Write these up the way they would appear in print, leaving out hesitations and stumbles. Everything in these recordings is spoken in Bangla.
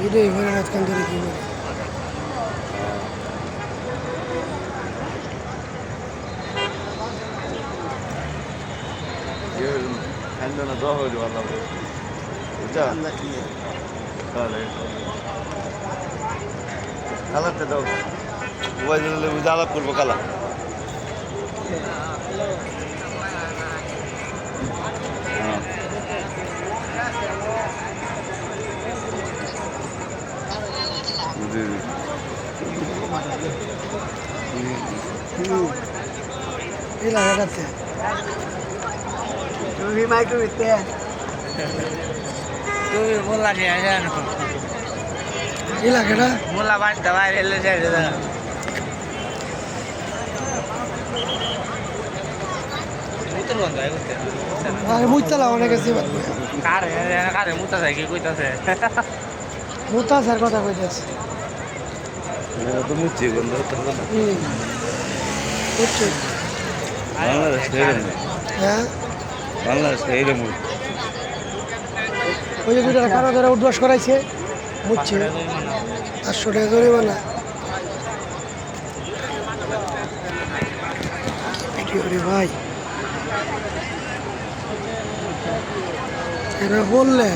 এটাই ঘরে মাঝখান ধরে কি করে عندنا ظهري والله وده خلاص تدور وزن اللي وزارة كل بقلة এই লাগাটাতে তুমি মাইক্রো দিতে তুমি মোল্লা নিয়ে আসেন এই লাগাটা মোল্লা বাড়িতে বাইরে এলে যাই আরে মুইতালা অনেক আছে কারে কারে মুতা যায় কি কইতাছে মুতা স্যার কথা কইতেছে তো মুচি গন্ধ বুঝছো বাংলাদেশ হ্যাঁ বাংলাদেশ ওই যে দুইটা কারো ধরে উদ্বাস করাইছে বুঝছে 800 টাকা ধরে বানা রে ভাই এরা বললে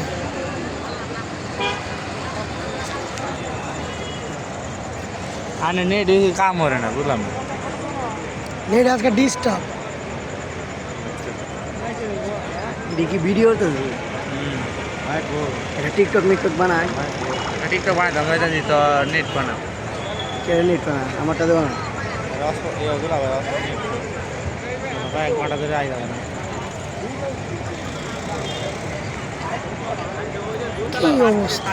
আনে নেট কাম করে না বুঝলাম না নেট আজকে ডিস্টার্ব দেখি ভিডিও তো এটা টিকটক মিকটক বানায় টিকটক বানাই দাম এটা তো নেট বানাও কে নেট বানায় আমারটা দেবো না ভাই কটা ধরে আই যাবে না কি অবস্থা